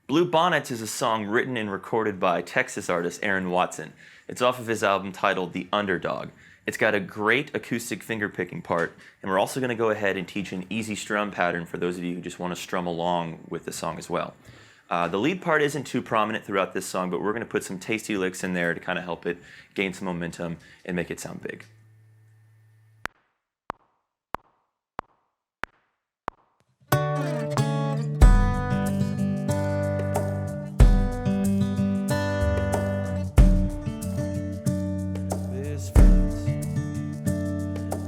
Bluebonnets is a song written and recorded by Texas artist Aaron Watson. It's off of his album titled The Underdog. It's got a great acoustic finger-picking part, and we're also going to go ahead and teach an easy strum pattern for those of you who just want to strum along with the song as well. The lead part isn't too prominent throughout this song, but we're going to put some tasty licks in there to kind of help it gain some momentum and make it sound big.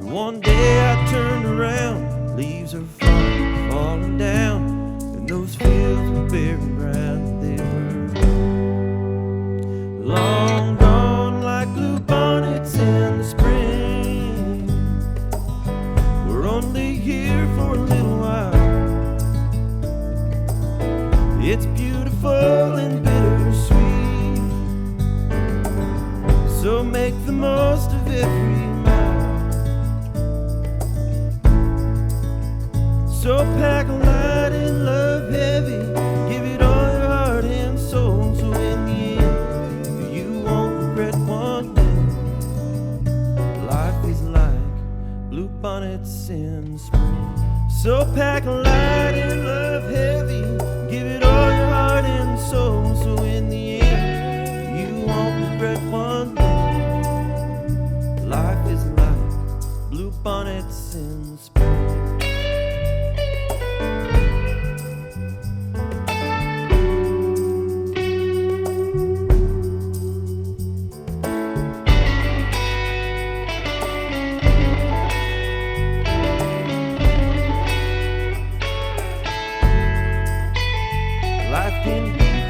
One day I turned around, leaves are falling down, and those fields were buried round. They were long gone like bluebonnets in the spring. We're only here for a little while. It's beautiful and bittersweet, so make the most of every So pack a light and love heavy, give it all your heart and soul, so in the end, you won't regret one day. Life is like bluebonnets in spring. So pack a light and love heavy, give it all your heart and soul, so in the end, you won't regret one day. Life is like bluebonnets in spring.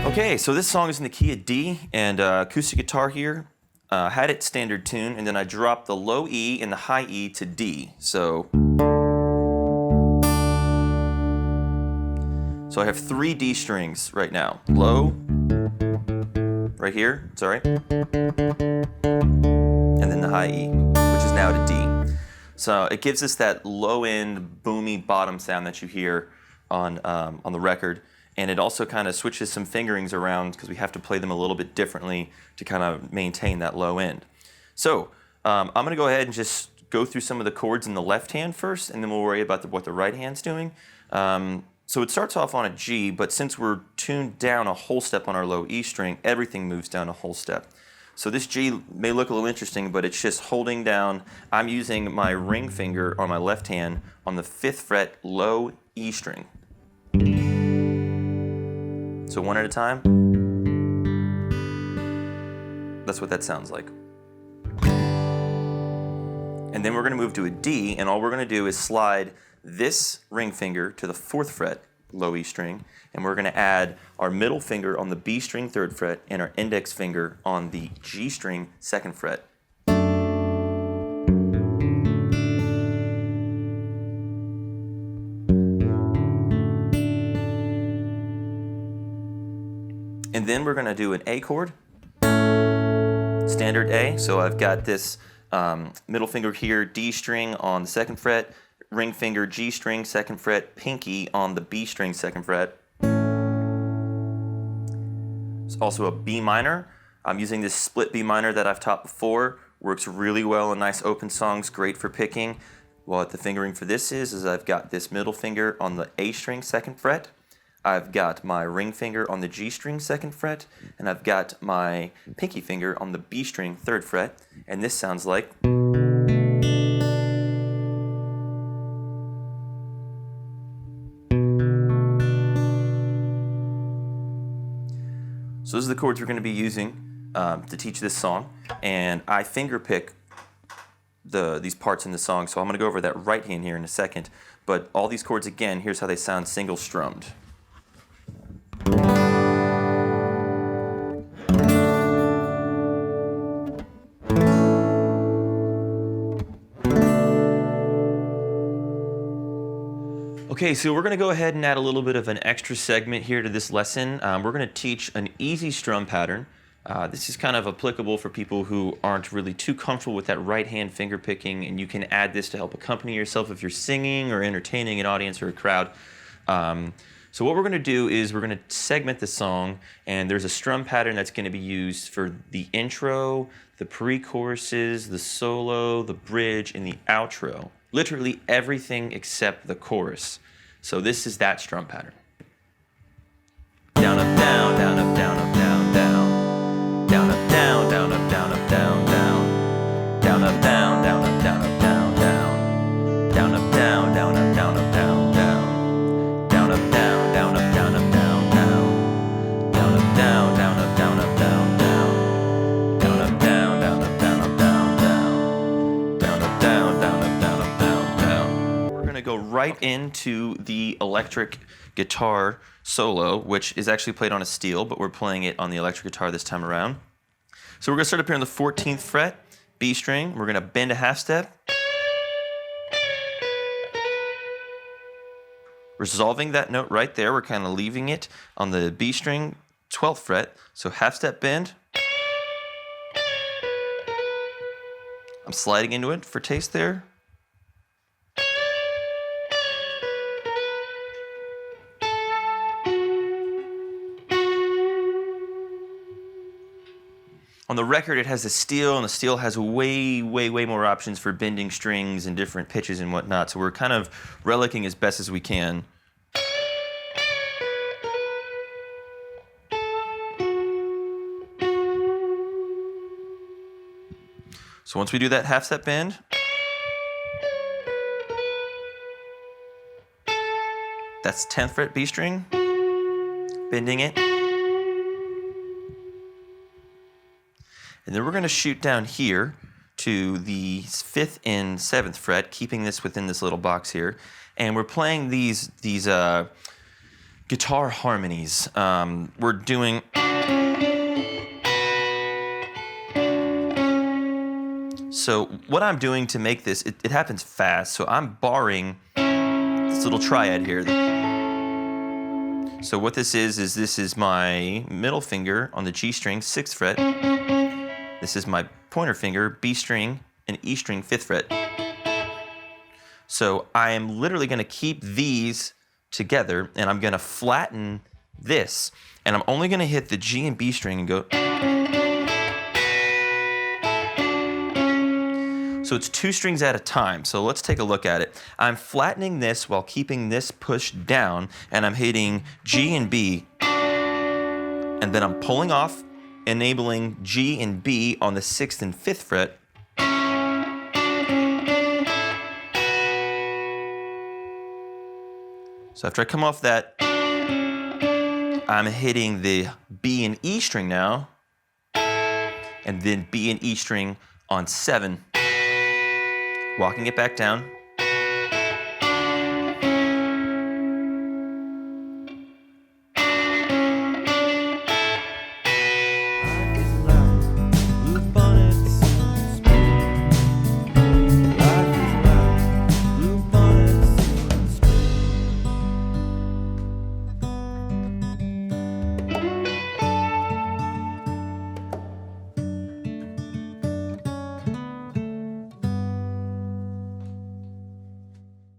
Okay, so this song is in the key of D, and acoustic guitar here. Had it standard tune, and then I dropped the low E and the high E to D. So I have 3 D strings right now. Low, right here, sorry, and then the high E, which is now to D. So it gives us that low-end, boomy bottom sound that you hear on the record. And it also kind of switches some fingerings around because we have to play them a little bit differently to kind of maintain that low end. So I'm going to go ahead and just go through some of the chords in the left hand first, and then we'll worry about what the right hand's doing. So it starts off on a G, but since we're tuned down a whole step on our low E string, everything moves down a whole step. So this G may look a little interesting, but it's just holding down. I'm using my ring finger on my left hand on the 5th fret low E string. So one at a time. That's what that sounds like. And then we're going to move to a D, and all we're going to do is slide this ring finger to the 4th fret low E string, and we're going to add our middle finger on the B string 3rd fret and our index finger on the G string 2nd fret. And then we're going to do an A chord, standard A. So I've got this middle finger here, D string on the 2nd fret, ring finger, G string, 2nd fret, pinky on the B string, 2nd fret. It's also a B minor. I'm using this split B minor that I've taught before. Works really well in nice open songs, great for picking. What the fingering for this is I've got this middle finger on the A string, 2nd fret. I've got my ring finger on the G string 2nd fret, and I've got my pinky finger on the B string 3rd fret, and this sounds like. So those are the chords we're going to be using to teach this song, and I finger pick these parts in the song, so I'm going to go over that right hand here in a second, but all these chords again, here's how they sound single strummed. Okay, so we're going to go ahead and add a little bit of an extra segment here to this lesson. We're going to teach an easy strum pattern. This is kind of applicable for people who aren't really too comfortable with that right hand finger picking, and you can add this to help accompany yourself if you're singing or entertaining an audience or a crowd. So what we're going to do is we're going to segment the song, and there's a strum pattern that's going to be used for the intro, the pre-choruses, the solo, the bridge, and the outro. Literally everything except the chorus. So this is that strum pattern. Down, up, down, down, up, down, up, down, down. Down, up, down, down, up, down, up, down, down. Down, up, down, down, up, down, up, down, down. Down, up, down, down, up, down, up, down, down. Down, up, down, down, up, down, up, down, down. Down, up, down, down, up, down, up, down, down. Down, up, down, down, up, down, up, down, down. Down, up, down, down, up, down, up, down, down. We're gonna go right into the electric guitar solo, which is actually played on a steel, but we're playing it on the electric guitar this time around. So we're gonna start up here on the 14th fret, B string. We're gonna bend a half step. Resolving that note right there, we're kind of leaving it on the B string, 12th fret. So half step bend. I'm sliding into it for taste there. On the record, it has a steel, and the steel has way more options for bending strings and different pitches and whatnot. So we're kind of relicking as best as we can. So once we do that half step bend, that's 10th fret B string, bending it. And then we're going to shoot down here to the 5th and 7th fret, keeping this within this little box here. And we're playing these guitar harmonies. We're doing... So what I'm doing to make this, it happens fast. So I'm barring this little triad here. So what this is my middle finger on the G string, 6th fret. This is my pointer finger, B string, and E string, 5th fret. So I am literally going to keep these together, and I'm going to flatten this, and I'm only going to hit the G and B string and go. So it's 2 strings at a time. So let's take a look at it. I'm flattening this while keeping this pushed down, and I'm hitting G and B, and then I'm pulling off, enabling G and B on the 6th and 5th fret. So after I come off that, I'm hitting the B and E string now, and then B and E string on 7, walking it back down.